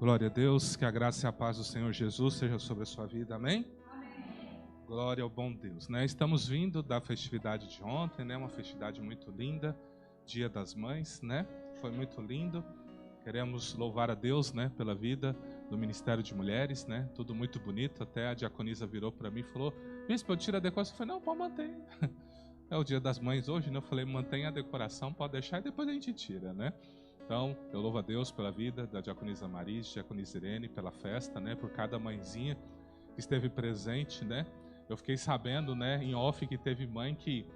Glória a Deus, que a graça e a paz do Senhor Jesus seja sobre a sua vida, amém? Glória ao bom Deus, né? Estamos vindo da festividade de ontem, né? Uma festividade muito linda, Dia das Mães, né? Foi muito lindo. Queremos louvar a Deus, né? Pela vida do Ministério de Mulheres, né? Tudo muito bonito. Até a diaconisa virou para mim e falou: Bispo, eu tiro a decoração. Eu falei: não, pode manter. É o Dia das Mães hoje, né? Eu falei: mantenha a decoração, pode deixar e depois a gente tira, né? Então, eu louvo a Deus pela vida da diaconisa Maris, diaconisa Irene, pela festa, né? Por cada mãezinha que esteve presente, né? Eu fiquei sabendo, né, em off, que teve mãe que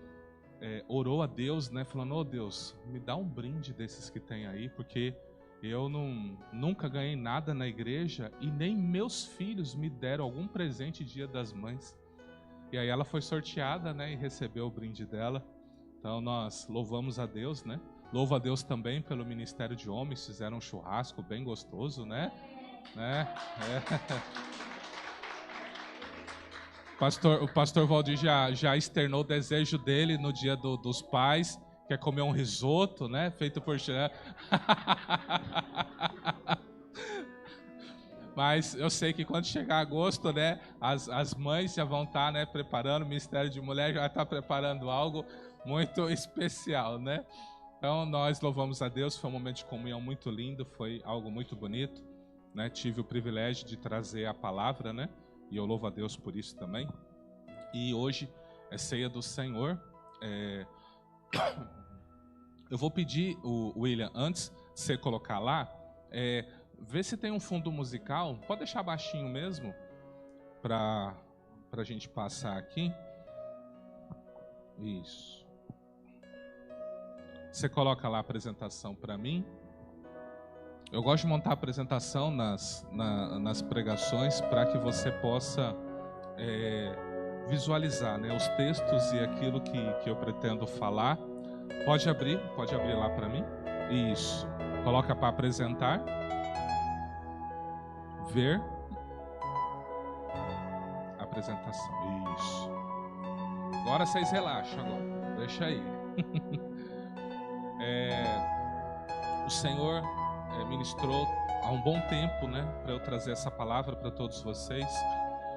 orou a Deus, né, falando: ô Deus, me dá um brinde desses que tem aí, porque eu nunca ganhei nada na igreja e nem meus filhos me deram algum presente Dia das Mães. E aí ela foi sorteada, né, e recebeu o brinde dela. Então nós louvamos a Deus, né? Louvo a Deus também pelo Ministério de Homens, fizeram um churrasco bem gostoso, né? O pastor Valdir já externou o desejo dele no dia dos pais, que é comer um risoto, né? Feito por... Mas eu sei que quando chegar agosto, né? As mães já vão estar, né, preparando, o Ministério de Mulher já vai estar preparando algo muito especial, né? Então nós louvamos a Deus, foi um momento de comunhão muito lindo, foi algo muito bonito, né? Tive o privilégio de trazer a palavra, né? E eu louvo a Deus por isso também. E hoje é ceia do Senhor. Eu vou pedir, o William, antes de você colocar lá, vê se tem um fundo musical. Pode deixar baixinho mesmo, para a gente passar aqui. Isso. Você coloca lá a apresentação para mim. Eu gosto de montar a apresentação nas pregações para que você possa visualizar, né, os textos e aquilo que eu pretendo falar. Pode abrir lá para mim. Isso. Coloca para apresentar. Ver. Apresentação. Isso. Agora vocês relaxam agora. Deixa aí. O Senhor ministrou há um bom tempo, né, para eu trazer essa palavra para todos vocês,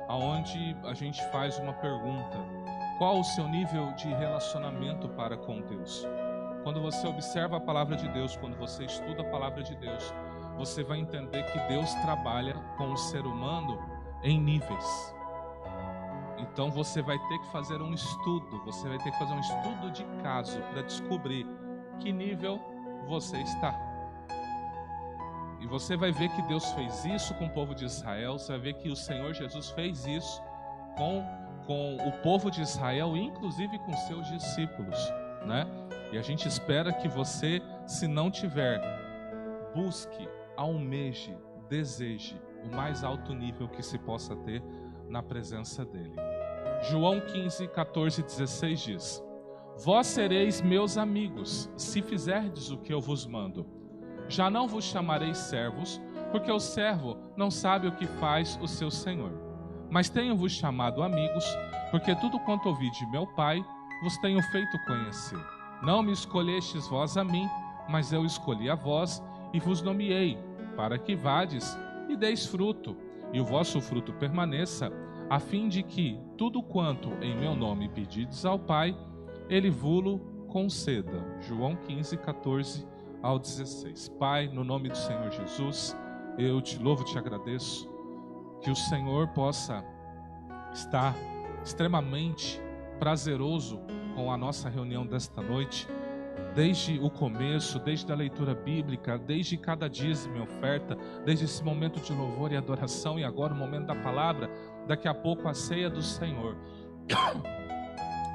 aonde a gente faz uma pergunta: qual o seu nível de relacionamento para com Deus? Quando você observa a palavra de Deus, quando você estuda a palavra de Deus, você vai entender que Deus trabalha com o ser humano em níveis. Então você vai ter que fazer um estudo, você vai ter que fazer um estudo de caso para descobrir que nível você está. E você vai ver que Deus fez isso com o povo de Israel, você vai ver que o Senhor Jesus fez isso com o povo de Israel, inclusive com seus discípulos, né? E a gente espera que você, se não tiver, busque, almeje, deseje o mais alto nível que se possa ter na presença dele. João 15, 14 e 16 diz: Vós sereis meus amigos, se fizerdes o que eu vos mando. Já não vos chamarei servos, porque o servo não sabe o que faz o seu senhor. Mas tenho-vos chamado amigos, porque tudo quanto ouvi de meu Pai, vos tenho feito conhecer. Não me escolhestes vós a mim, mas eu escolhi a vós, e vos nomeei, para que vades e deis fruto, e o vosso fruto permaneça, a fim de que tudo quanto em meu nome pedides ao Pai, Ele vô-lo conceda. João 15, 14 ao 16. Pai, no nome do Senhor Jesus, eu te louvo e te agradeço, que o Senhor possa estar extremamente prazeroso com a nossa reunião desta noite, desde o começo, desde a leitura bíblica, desde cada dízimo e oferta, desde esse momento de louvor e adoração, e agora o momento da palavra, daqui a pouco a ceia do Senhor.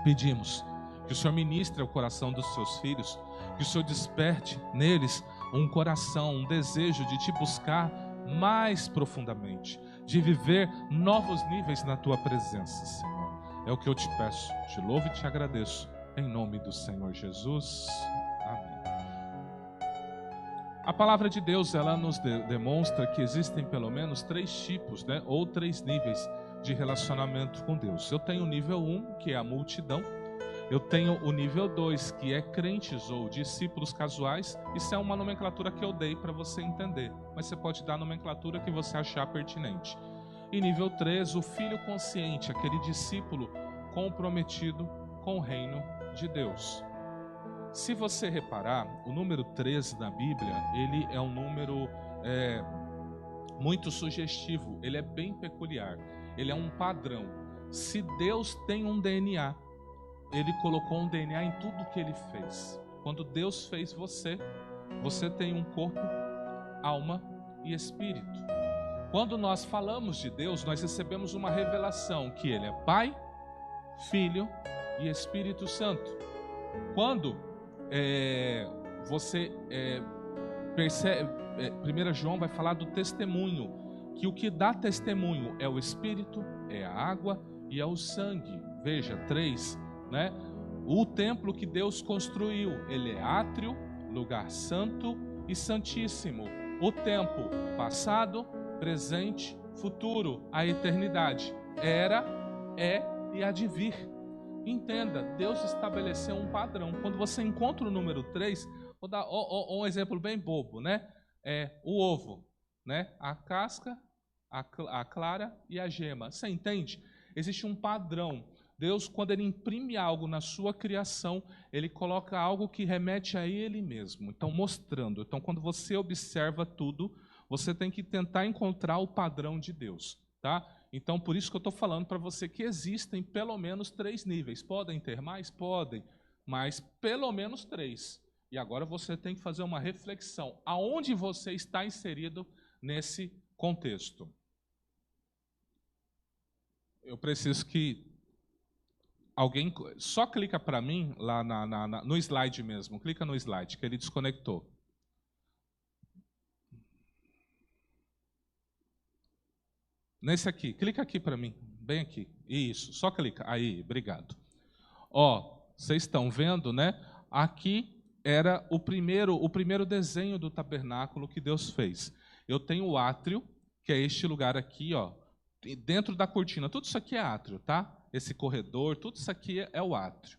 Pedimos que o Senhor ministre o coração dos seus filhos, que o Senhor desperte neles um coração, um desejo de te buscar mais profundamente, de viver novos níveis na tua presença, Senhor. É o que eu te peço, te louvo e te agradeço, em nome do Senhor Jesus. Amém. A palavra de Deus, ela nos demonstra que existem pelo menos 3 tipos, né, ou 3 níveis de relacionamento com Deus. Eu tenho o nível 1, que é a multidão. Eu tenho o nível 2, que é crentes ou discípulos casuais. Isso é uma nomenclatura que eu dei para você entender, mas você pode dar a nomenclatura que você achar pertinente. E nível 3, o filho consciente, aquele discípulo comprometido com o reino de Deus. Se você reparar, o número 13 na Bíblia, ele é um número muito sugestivo, ele é bem peculiar, ele é um padrão. Se Deus tem um DNA, Ele colocou um DNA em tudo que Ele fez. Quando Deus fez você, você tem um corpo, alma e espírito. Quando nós falamos de Deus, nós recebemos uma revelação que Ele é Pai, Filho e Espírito Santo. Quando você percebe, 1 João vai falar do testemunho, que o que dá testemunho é o Espírito, é a água e é o sangue. Veja, 3, né? O templo que Deus construiu, ele é átrio, lugar santo e santíssimo. O tempo passado, presente, futuro, a eternidade. Era, é e há de vir. Entenda, Deus estabeleceu um padrão. Quando você encontra o número 3, vou dar um exemplo bem bobo, né? O ovo, né? A casca, a clara e a gema. Você entende? Existe um padrão. Deus, quando Ele imprime algo na sua criação, Ele coloca algo que remete a Ele mesmo. Então, mostrando. Então, quando você observa tudo, você tem que tentar encontrar o padrão de Deus, tá? Então, por isso que eu estou falando para você que existem pelo menos 3 níveis. Podem ter mais? Podem, mas pelo menos 3. E agora você tem que fazer uma reflexão. Aonde você está inserido nesse contexto? Eu preciso que alguém só clica para mim lá no slide mesmo. Clica no slide, que ele desconectou. Nesse aqui, clica aqui para mim, bem aqui. Isso, só clica. Aí, obrigado. Ó, vocês estão vendo, né? Aqui era o primeiro desenho do tabernáculo que Deus fez. Eu tenho o átrio, que é este lugar aqui, ó, dentro da cortina. Tudo isso aqui é átrio, tá? Esse corredor, tudo isso aqui é o átrio.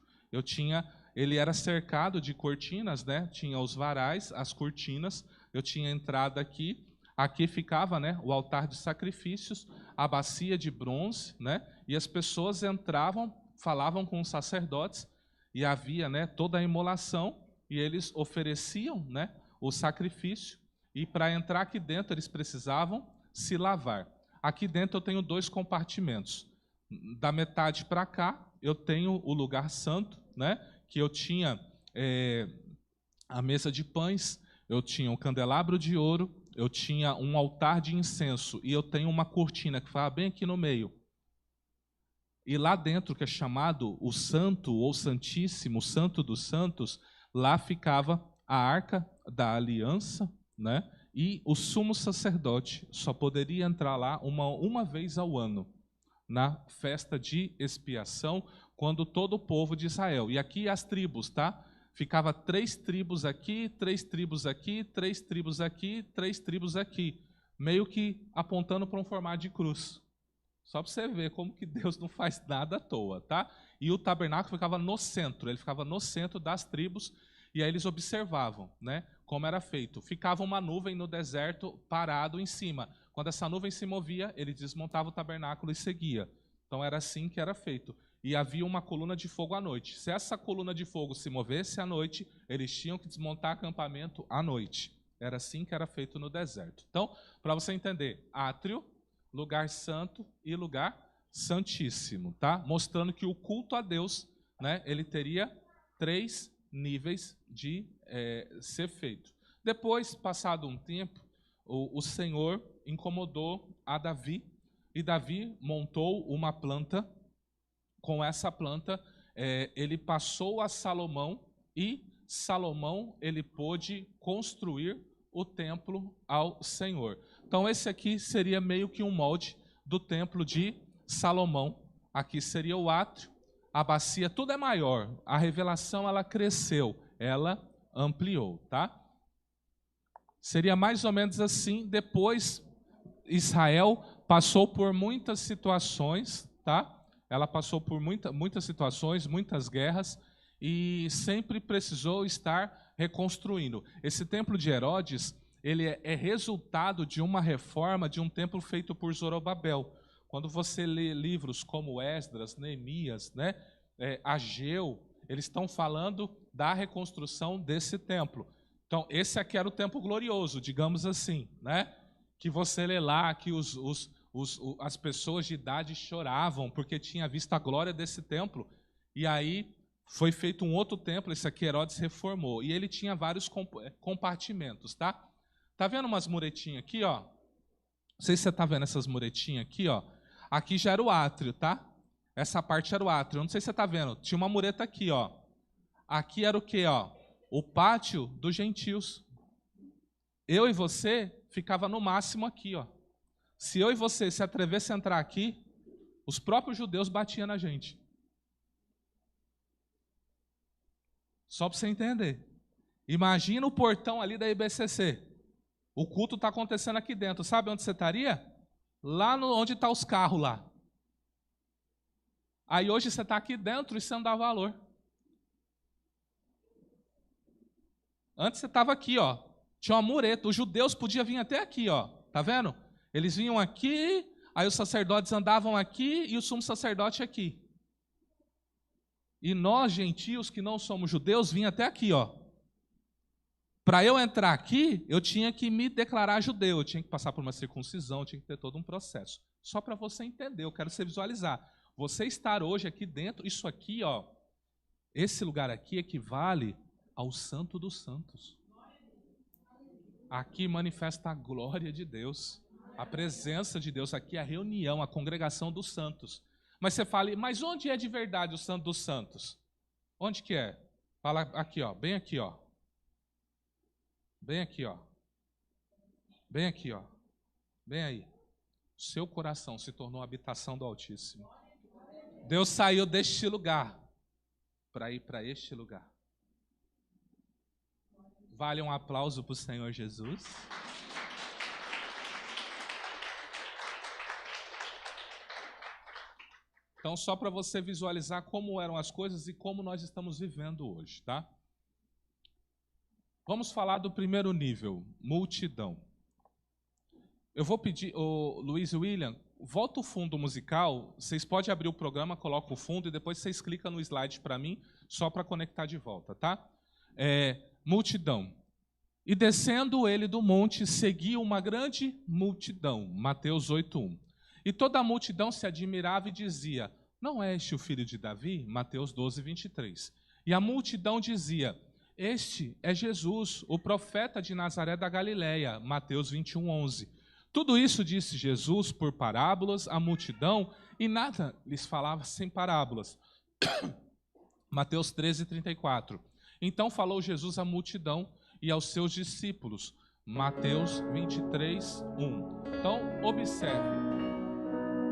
Ele era cercado de cortinas, né? Tinha os varais, as cortinas. Eu tinha entrada aqui. Aqui ficava, né, o altar de sacrifícios, a bacia de bronze, né? E as pessoas entravam, falavam com os sacerdotes e havia, né, toda a imolação e eles ofereciam, né, o sacrifício. E para entrar aqui dentro eles precisavam se lavar. Aqui dentro eu tenho 2 compartimentos. Da metade para cá, eu tenho o lugar santo, né? Que eu tinha a mesa de pães, eu tinha um candelabro de ouro, eu tinha um altar de incenso e eu tenho uma cortina que ficava bem aqui no meio. E lá dentro, que é chamado o Santo ou Santíssimo, o Santo dos Santos, lá ficava a Arca da Aliança, né? E o sumo sacerdote só poderia entrar lá uma vez ao ano, na festa de expiação, quando todo o povo de Israel. E aqui as tribos, tá? Ficava 3 tribos aqui, 3 tribos aqui, 3 tribos aqui, 3 tribos aqui, meio que apontando para um formato de cruz. Só para você ver como que Deus não faz nada à toa, tá? E o tabernáculo ficava no centro, ele ficava no centro das tribos, e aí eles observavam, né, como era feito. Ficava uma nuvem no deserto parado em cima. Quando essa nuvem se movia, ele desmontava o tabernáculo e seguia. Então era assim que era feito. E havia uma coluna de fogo à noite. Se essa coluna de fogo se movesse à noite, eles tinham que desmontar acampamento à noite. Era assim que era feito no deserto. Então, para você entender, átrio, lugar santo e lugar santíssimo, tá? Mostrando que o culto a Deus, né, ele teria 3 níveis de ser feito. Depois, passado um tempo, o Senhor incomodou a Davi, e Davi montou uma planta. Com essa planta, ele passou a Salomão, e Salomão ele pôde construir o templo ao Senhor. Então esse aqui seria meio que um molde do templo de Salomão. Aqui seria o átrio, a bacia, tudo é maior. A revelação ela cresceu, ela ampliou, tá? Seria mais ou menos assim. Depois Israel passou por muitas situações, tá? ela passou por muitas situações, muitas guerras, e sempre precisou estar reconstruindo. Esse templo de Herodes, ele é resultado de uma reforma de um templo feito por Zorobabel. Quando você lê livros como Esdras, Neemias, né, Ageu, eles estão falando da reconstrução desse templo. Então, esse aqui era o templo glorioso, digamos assim, né? Que você lê lá que as pessoas de idade choravam porque tinha visto a glória desse templo. E aí foi feito um outro templo, esse aqui Herodes reformou. E ele tinha vários compartimentos, tá? Tá vendo umas muretinhas aqui, ó? Não sei se você tá vendo essas muretinhas aqui, ó. Aqui já era o átrio, tá? Essa parte era o átrio. Não sei se você tá vendo. Tinha uma mureta aqui, ó. Aqui era o quê, ó? O pátio dos gentios. Eu e você ficava no máximo aqui, ó. Se eu e você se atrevesse a entrar aqui, os próprios judeus batiam na gente. Só para você entender. Imagina o portão ali da IBCC. O culto está acontecendo aqui dentro. Sabe onde você estaria? Lá onde estão os carros lá. Aí hoje você está aqui dentro e você não dá valor. Antes você estava aqui, ó. Tinha uma mureta. Os judeus podiam vir até aqui, ó. Tá vendo? Eles vinham aqui, aí os sacerdotes andavam aqui e o sumo sacerdote aqui. E nós, gentios, que não somos judeus, vinha até aqui, ó. Para eu entrar aqui, eu tinha que me declarar judeu, eu tinha que passar por uma circuncisão, eu tinha que ter todo um processo. Só para você entender, eu quero você visualizar. Você estar hoje aqui dentro, isso aqui, ó, esse lugar aqui equivale ao Santo dos Santos. Aqui manifesta a glória de Deus, a presença de Deus, aqui é a reunião, a congregação dos santos. Mas você fala, mas onde é de verdade o Santo dos Santos? Onde que é? Fala aqui, ó, bem aqui, ó. Bem aqui, ó. Bem aqui, ó. Bem aí. Seu coração se tornou a habitação do Altíssimo. Deus saiu deste lugar para ir para este lugar. Vale um aplauso para o Senhor Jesus. Então, só para você visualizar como eram as coisas e como nós estamos vivendo hoje, tá? Vamos falar do primeiro nível, multidão. Eu vou pedir, Luiz e William, volta o fundo musical, vocês podem abrir o programa, coloca o fundo e depois vocês clicam no slide para mim, só para conectar de volta, tá? Multidão. E descendo ele do monte, seguia uma grande multidão, Mateus 8:1. E toda a multidão se admirava e dizia, não é este o filho de Davi? Mateus 12:23. E a multidão dizia, este é Jesus, o profeta de Nazaré da Galileia, Mateus 21:11. Tudo isso disse Jesus por parábolas à multidão, e nada lhes falava sem parábolas. Mateus 13:34. Então falou Jesus à multidão e aos seus discípulos, Mateus 23:1. Então, observe,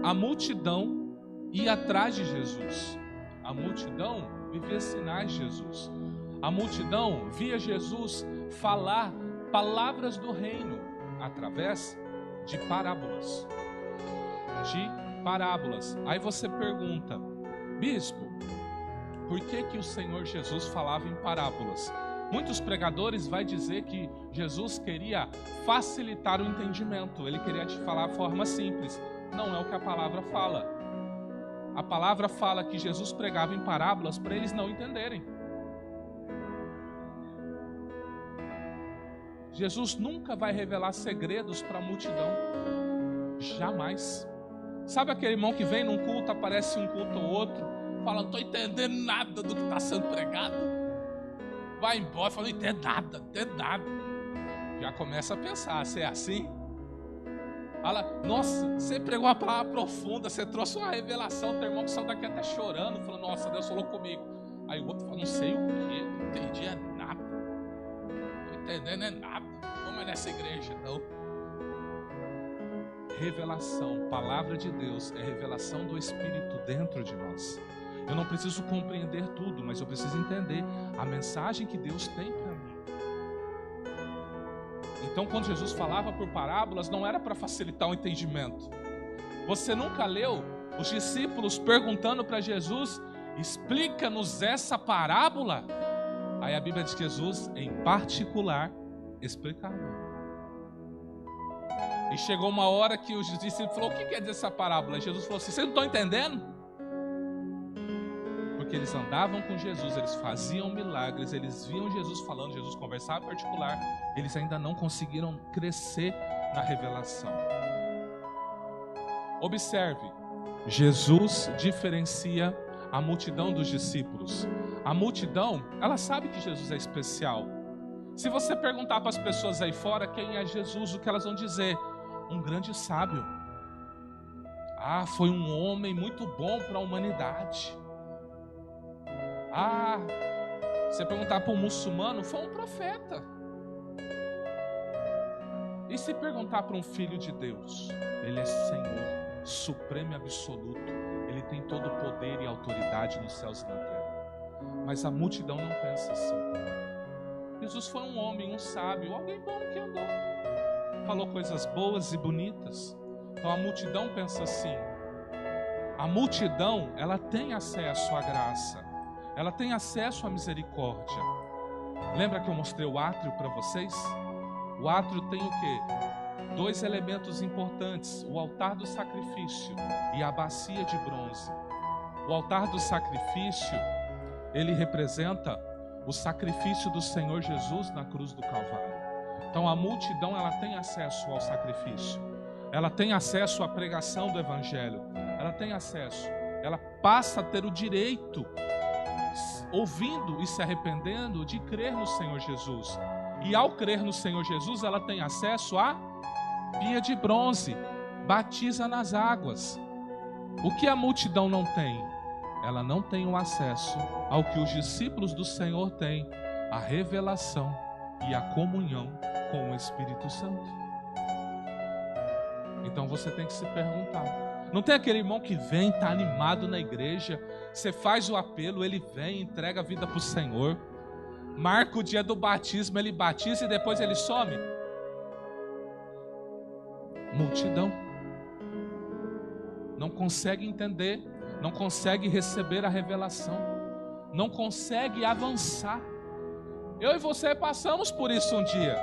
a multidão ia atrás de Jesus. A multidão vivia sinais de Jesus. A multidão via Jesus falar palavras do reino através de parábolas. De parábolas. Aí você pergunta, bispo, por que o Senhor Jesus falava em parábolas? Muitos pregadores vão dizer que Jesus queria facilitar o entendimento. Ele queria te falar de forma simples. Não é o que a palavra fala. A palavra fala que Jesus pregava em parábolas para eles não entenderem. Jesus nunca vai revelar segredos para a multidão. Jamais. Sabe aquele irmão que vem num culto, aparece um culto ou outro, fala, não estou entendendo nada do que está sendo pregado. Vai embora, fala, não entendo nada, não entendo nada. Já começa a pensar, você é assim? Fala, nossa, você pregou uma palavra profunda, você trouxe uma revelação, teu irmão que saiu daqui até chorando, falou, nossa, Deus falou comigo. Aí o outro fala, não sei o que, não entendi nada. Não entendendo nada, não vou mais nessa igreja, não. Revelação, palavra de Deus, é revelação do Espírito dentro de nós. Eu não preciso compreender tudo, mas eu preciso entender a mensagem que Deus tem para mim. Então, quando Jesus falava por parábolas, não era para facilitar o entendimento. Você nunca leu os discípulos perguntando para Jesus: explica-nos essa parábola. Aí a Bíblia diz que Jesus, em particular, explicava. E chegou uma hora que os discípulos falaram: o que quer dizer essa parábola? E Jesus falou assim: vocês não estão entendendo? Porque eles andavam com Jesus, eles faziam milagres, eles viam Jesus falando, Jesus conversava em particular, eles ainda não conseguiram crescer na revelação. Observe, Jesus diferencia a multidão dos discípulos. A multidão, ela sabe que Jesus é especial. Se você perguntar para as pessoas aí fora quem é Jesus, o que elas vão dizer? Um grande sábio. Ah, foi um homem muito bom para a humanidade. Ah, você perguntar para um muçulmano, foi um profeta. E se perguntar para um filho de Deus, ele é Senhor, supremo e absoluto, ele tem todo o poder e autoridade nos céus e na terra. Mas a multidão não pensa assim. Jesus foi um homem, um sábio, alguém bom que andou, falou coisas boas e bonitas. Então a multidão pensa assim. A multidão, ela tem acesso à graça, ela tem acesso à misericórdia. Lembra que eu mostrei o átrio para vocês? O átrio tem o quê? 2 elementos importantes: o altar do sacrifício e a bacia de bronze. O altar do sacrifício, ele representa o sacrifício do Senhor Jesus na cruz do Calvário. Então a multidão, ela tem acesso ao sacrifício, ela tem acesso à pregação do Evangelho, ela tem acesso, ela passa a ter o direito, ouvindo e se arrependendo, de crer no Senhor Jesus. E ao crer no Senhor Jesus, ela tem acesso à pia de bronze, batiza nas águas. O que a multidão não tem? Ela não tem o acesso ao que os discípulos do Senhor têm, a revelação e a comunhão com o Espírito Santo. Então você tem que se perguntar. Não tem aquele irmão que vem, está animado na igreja, você faz o apelo, ele vem, entrega a vida para o Senhor, marca o dia do batismo, ele batiza e depois ele some? Multidão. Não consegue entender, não consegue receber a revelação, não consegue avançar. Eu e você passamos por isso um dia.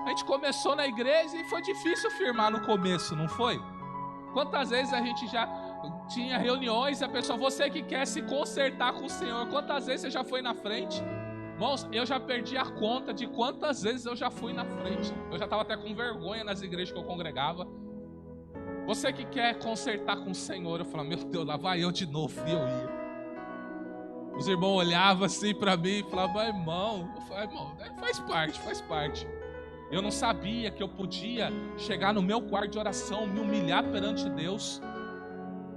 A gente começou na igreja e foi difícil firmar no começo, não foi? Quantas vezes a gente já tinha reuniões e a pessoa: você que quer se consertar com o Senhor, quantas vezes você já foi na frente? Irmãos, eu já perdi a conta de quantas vezes eu já fui na frente. Eu já estava até com vergonha nas igrejas que eu congregava. Você que quer consertar com o Senhor, eu falava: meu Deus, lá vai eu de novo. E eu ia. Os irmãos olhavam assim para mim e falavam: irmão, eu falava: irmão, faz parte. Eu não sabia que eu podia chegar no meu quarto de oração, me humilhar perante Deus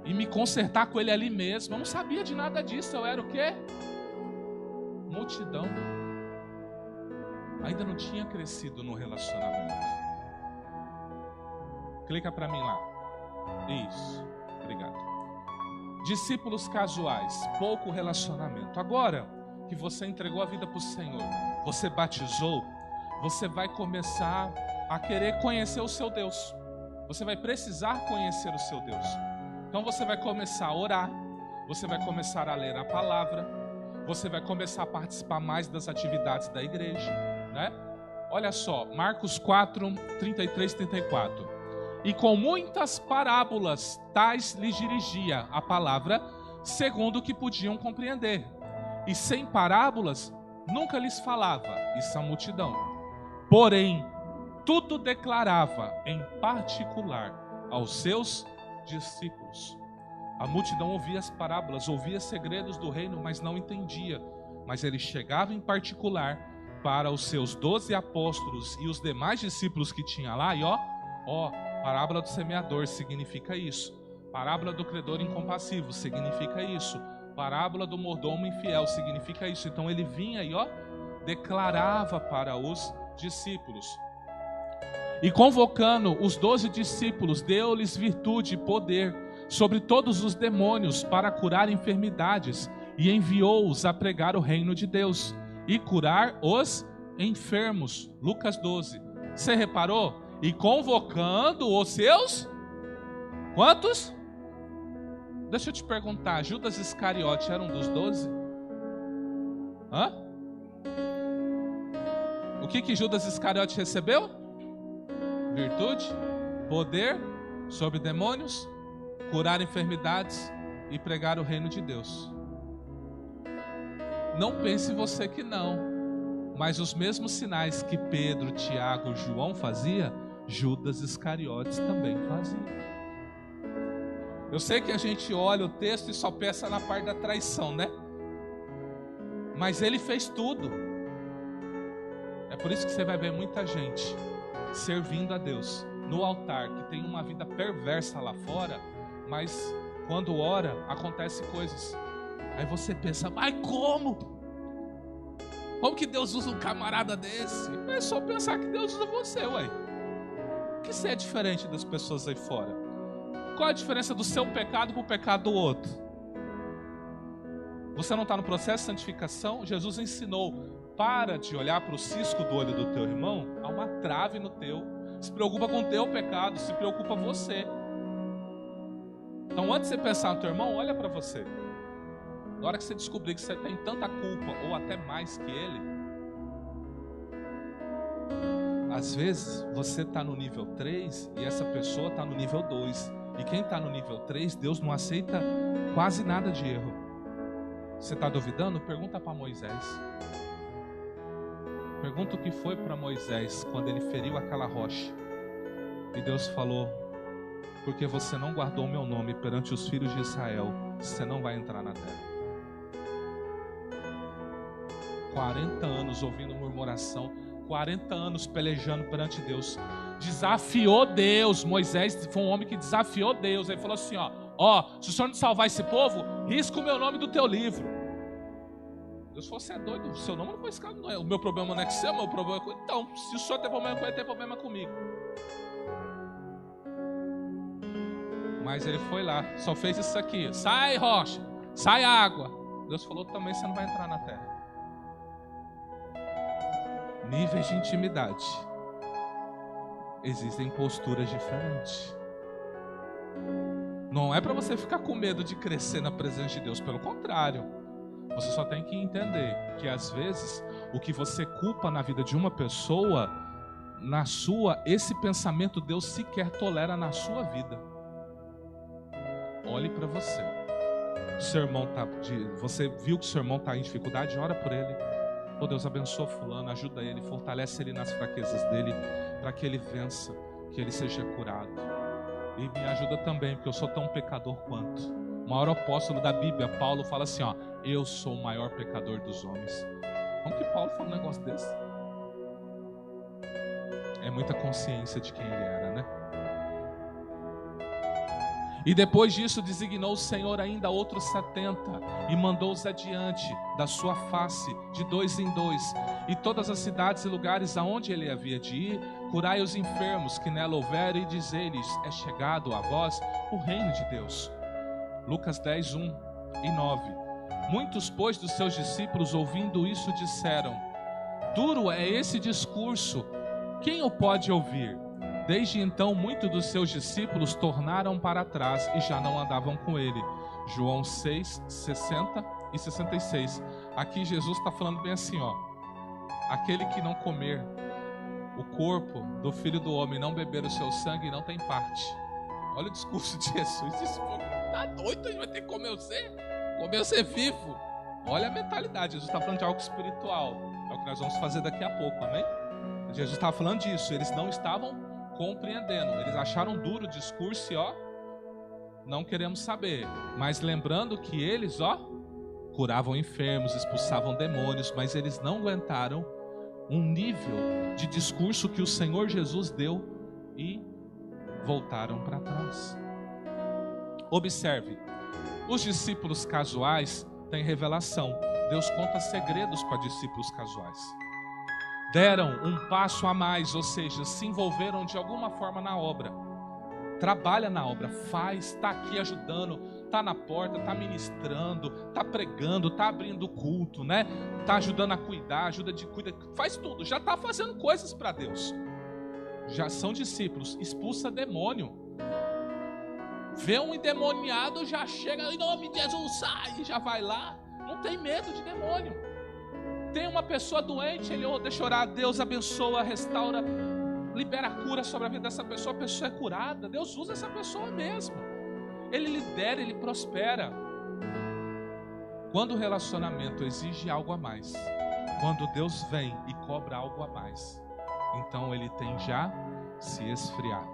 e me consertar com Ele ali mesmo. Eu não sabia de nada disso. Eu era o quê? Multidão. Ainda não tinha crescido no relacionamento. Clica para mim lá. Isso, obrigado. Discípulos casuais, pouco relacionamento. Agora que você entregou a vida para o Senhor, você batizou, você vai começar a querer conhecer o seu Deus. Você vai precisar conhecer o seu Deus. Então você vai começar a orar, você vai começar a ler a palavra, você vai começar a participar mais das atividades da igreja, né? Olha só, Marcos 4, 33, 34. E com muitas parábolas tais lhes dirigia a palavra, segundo o que podiam compreender. E sem parábolas nunca lhes falava, isso a multidão. Porém, tudo declarava em particular aos seus discípulos. A multidão ouvia as parábolas, ouvia segredos do reino, mas não entendia. Mas ele chegava em particular para os seus 12 apóstolos e os demais discípulos que tinha lá, e parábola do semeador significa isso. Parábola do credor incompassivo significa isso. Parábola do mordomo infiel significa isso. Então ele vinha e declarava para os discípulos. E convocando os 12 discípulos, deu-lhes virtude e poder sobre todos os demônios para curar enfermidades, e enviou-os a pregar o reino de Deus e curar os enfermos. Lucas 12. Você reparou? E convocando os seus... Quantos? Deixa eu te perguntar, Judas Iscariote era um dos 12? Hã? O que Judas Iscariote recebeu? Virtude, poder sobre demônios, curar enfermidades e pregar o reino de Deus. Não pense você que não, mas os mesmos sinais que Pedro, Tiago e João fazia, Judas Iscariotes também fazia. Eu sei que a gente olha o texto e só pensa na parte da traição, né? Mas ele fez tudo. É por isso que você vai ver muita gente servindo a Deus no altar, que tem uma vida perversa lá fora, mas quando ora, acontecem coisas. Aí você pensa, mas como? Como que Deus usa um camarada desse? É só pensar que Deus usa você, ué. O que você é diferente das pessoas aí fora? Qual a diferença do seu pecado para o pecado do outro? Você não está no processo de santificação? Jesus ensinou, para de olhar para o cisco do olho do teu irmão, há uma trave no teu. Se preocupa com o teu pecado, se preocupa você. Então antes de você pensar no teu irmão, olha para você. Na hora que você descobrir que você tem tanta culpa, ou até mais que ele, às vezes você está no nível 3 e essa pessoa está no nível 2. E quem está no nível 3, Deus não aceita quase nada de erro. Você está duvidando? Pergunta para Moisés. Pergunta o que foi para Moisés quando ele feriu aquela rocha. E Deus falou, porque você não guardou o meu nome perante os filhos de Israel, você não vai entrar na terra. 40 anos ouvindo murmuração, 40 anos pelejando perante Deus. Desafiou Deus. Moisés foi um homem que desafiou Deus. Ele falou assim, ó, se o Senhor não salvar esse povo, risca o meu nome do teu livro. Deus falou, você é doido, o seu nome não foi riscado, não é. O meu problema não é que você, o meu problema é com ele. Então, se o Senhor tem problema com ele, tem problema comigo. Mas ele foi lá, só fez isso aqui. Sai rocha, sai água. Deus falou, também você não vai entrar na terra. Níveis de intimidade. Existem posturas diferentes. Não é para você ficar com medo de crescer na presença de Deus, pelo contrário. Você só tem que entender que às vezes o que você culpa na vida de uma pessoa, na sua, esse pensamento Deus sequer tolera na sua vida. Olhe para você. Seu irmão você viu que seu irmão está em dificuldade? Ora por ele. Oh, Deus, abençoa fulano, ajuda ele, fortalece ele nas fraquezas dele, para que ele vença, que ele seja curado. E me ajuda também, porque eu sou tão pecador quanto. O maior apóstolo da Bíblia, Paulo, fala assim, eu sou o maior pecador dos homens. Como que Paulo fala um negócio desse? É muita consciência de quem ele era, né? E depois disso designou o Senhor ainda outros 70 e mandou-os adiante da sua face de 2 em 2 e todas as cidades e lugares aonde ele havia de ir, curai os enfermos que nela houver e dizei-lhes, é chegado a vós o reino de Deus. Lucas 10, 1 e 9. Muitos, pois, dos seus discípulos ouvindo isso disseram, duro é esse discurso, quem o pode ouvir? Desde então, muitos dos seus discípulos tornaram para trás e já não andavam com ele. João 6, 60 e 66. Aqui Jesus está falando bem assim, aquele que não comer o corpo do Filho do Homem, não beber o seu sangue, não tem parte. Olha o discurso de Jesus. Isso, tá doido? A gente vai ter que comer você vivo. Olha a mentalidade. Jesus está falando de algo espiritual. É o que nós vamos fazer daqui a pouco, amém? Jesus estava falando disso. Eles não estavam compreendendo, eles acharam duro o discurso e não queremos saber, mas lembrando que eles curavam enfermos, expulsavam demônios, mas eles não aguentaram um nível de discurso que o Senhor Jesus deu e voltaram para trás. Observe, os discípulos casuais têm revelação. Deus conta segredos para discípulos casuais. Deram um passo a mais, ou seja, se envolveram de alguma forma na obra. Trabalha na obra, faz, está aqui ajudando, está na porta, está ministrando, está pregando, está abrindo culto, né? Está ajudando a cuidar, cuida, faz tudo, já está fazendo coisas para Deus. Já são discípulos, expulsa demônio. Vê um endemoniado, já chega, em nome de Jesus, sai, já vai lá. Não tem medo de demônio. Tem uma pessoa doente, ele deixa orar, Deus abençoa, restaura, libera a cura sobre a vida dessa pessoa, a pessoa é curada. Deus usa essa pessoa mesmo. Ele lidera, ele prospera. Quando o relacionamento exige algo a mais, quando Deus vem e cobra algo a mais, então ele tende a se esfriar,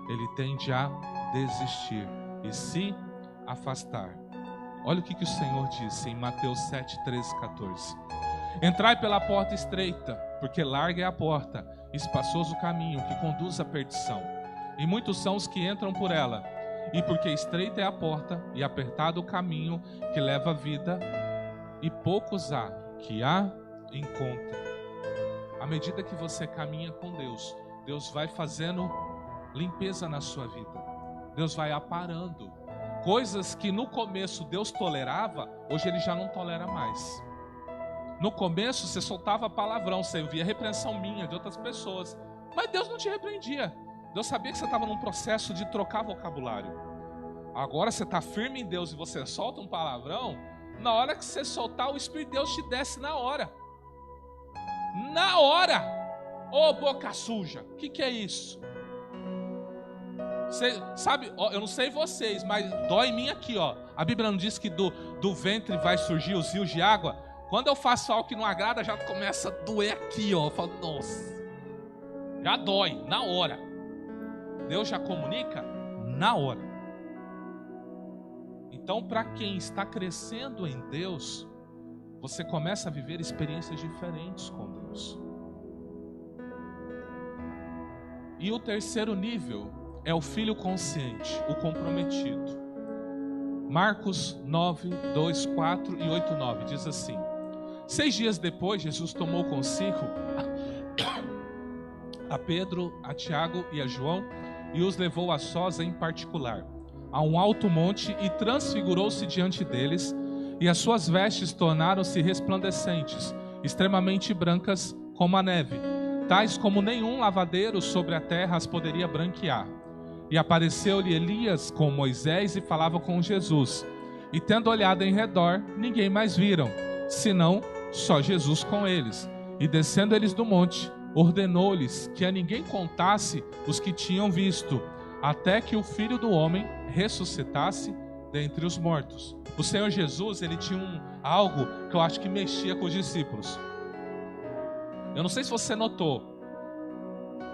ele tende a desistir e se afastar. Olha o que o Senhor disse em Mateus 7, 13, 14. Entrai pela porta estreita, porque larga é a porta, espaçoso o caminho que conduz à perdição, e muitos são os que entram por ela. E porque estreita é a porta e apertado o caminho que leva à vida, e poucos há que a encontrem. À medida que você caminha com Deus, Deus vai fazendo limpeza na sua vida. Deus vai aparando. Coisas que no começo Deus tolerava, hoje Ele já não tolera mais. No começo você soltava palavrão, você via repreensão minha, de outras pessoas, mas Deus não te repreendia. Deus sabia que você estava num processo de trocar vocabulário. Agora você está firme em Deus e você solta um palavrão, na hora que você soltar, o Espírito de Deus te desce na hora. Na hora! Ô boca suja, o que é isso? Você sabe, ó, eu não sei vocês, mas dói em mim aqui, ó. A Bíblia não diz que do ventre vai surgir os rios de água? Quando eu faço algo que não agrada, já começa a doer aqui, ó. Eu falo, nossa, já dói, na hora. Deus já comunica na hora. Então, para quem está crescendo em Deus, você começa a viver experiências diferentes com Deus. E o terceiro nível é o filho consciente, o comprometido. Marcos 9, 2, 4 e 8, 9 diz assim: 6 dias depois, Jesus tomou consigo a Pedro, a Tiago e a João e os levou a sós em particular a um alto monte e transfigurou-se diante deles, e as suas vestes tornaram-se resplandecentes, extremamente brancas como a neve, tais como nenhum lavadeiro sobre a terra as poderia branquear. E apareceu-lhe Elias com Moisés e falava com Jesus. E tendo olhado em redor, ninguém mais viram, senão só Jesus com eles. E descendo eles do monte, ordenou-lhes que a ninguém contasse os que tinham visto, até que o Filho do Homem ressuscitasse dentre os mortos. O Senhor Jesus, ele tinha algo que eu acho que mexia com os discípulos. Eu não sei se você notou,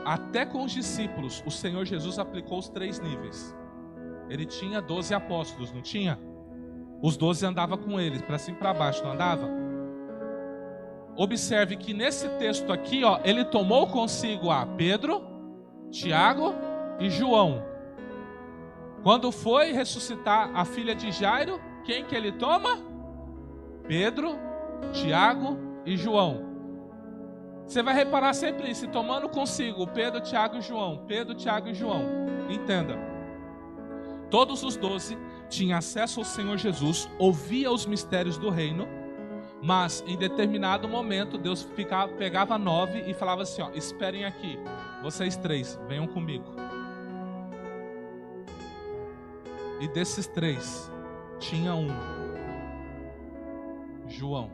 até com os discípulos, o Senhor Jesus aplicou os 3 níveis. Ele tinha 12 apóstolos, não tinha? Os 12 andavam com eles, para cima e para baixo, não andava? Observe que nesse texto aqui, ó, ele tomou consigo a Pedro, Tiago e João. Quando foi ressuscitar a filha de Jairo, quem que ele toma? Pedro, Tiago e João. Você vai reparar sempre isso, tomando consigo Pedro, Tiago e João. Pedro, Tiago e João. Entenda. Todos os 12 tinham acesso ao Senhor Jesus, ouvia os mistérios do reino, mas em determinado momento Deus pegava 9 e falava assim, ó, esperem aqui, vocês 3, venham comigo. E desses 3, tinha um, João,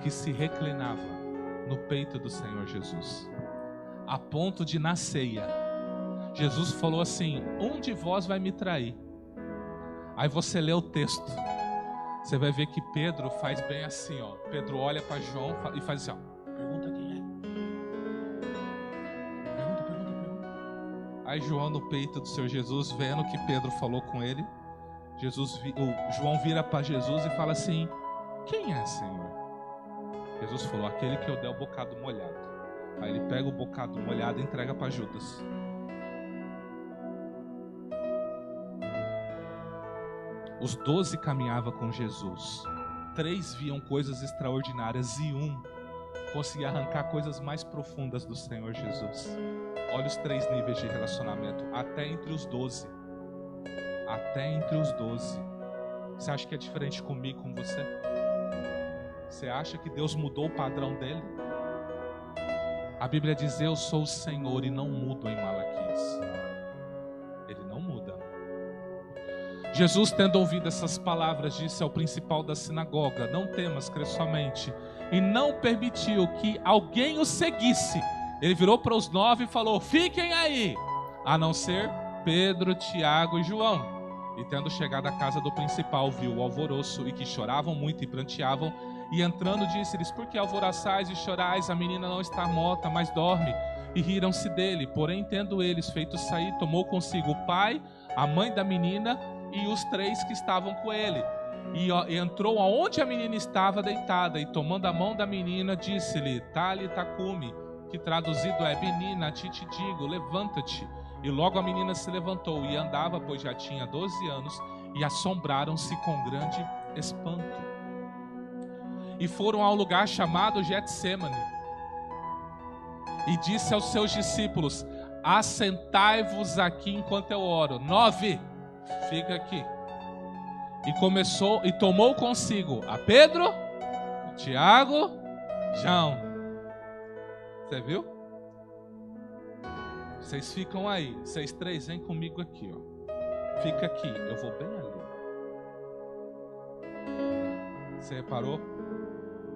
que se reclinava no peito do Senhor Jesus, a ponto de na ceia, Jesus falou assim, um de vós vai me trair. Aí você lê o texto, você vai ver que Pedro faz bem assim, ó. Pedro olha para João e faz assim, ó, pergunta quem é. Pergunta. Aí João no peito do Senhor Jesus, vendo que Pedro falou com ele, João vira para Jesus e fala assim, quem é, Senhor? Jesus falou, aquele que eu der o bocado molhado. Aí ele pega o bocado molhado e entrega para Judas. Os 12 caminhavam com Jesus. 3 viam coisas extraordinárias e 1 conseguia arrancar coisas mais profundas do Senhor Jesus. Olha os 3 níveis de relacionamento, até entre os 12. Até entre os 12. Você acha que é diferente comigo, com você? Você acha que Deus mudou o padrão dele? A Bíblia diz, eu sou o Senhor e não mudo em Malaquias. ele não muda. Jesus, tendo ouvido essas palavras, disse ao principal da sinagoga: não temas, crê somente. E não permitiu que alguém o seguisse. Ele virou para os 9 e falou: fiquem aí, a não ser Pedro, Tiago e João. E tendo chegado à casa do principal, viu o alvoroço, e que choravam muito e pranteavam. E entrando, disse-lhes: por que alvoroçais e chorais? A menina não está morta, mas dorme. E riram-se dele. Porém, tendo eles feito sair, tomou consigo o pai, a mãe da menina e os 3 que estavam com ele. E entrou aonde a menina estava deitada, e tomando a mão da menina, disse-lhe: Talita cumi, que traduzido é: menina, a ti te digo, levanta-te. E logo a menina se levantou e andava, pois já tinha 12 anos, e assombraram-se com grande espanto. E foram ao lugar chamado Getsêmani. E disse aos seus discípulos: assentai-vos aqui enquanto eu oro. 9, fica aqui. E tomou consigo a Pedro, Tiago, João. Você viu? Vocês ficam aí, vocês 3 vêm comigo aqui, ó. Fica aqui, eu vou bem ali. Você reparou?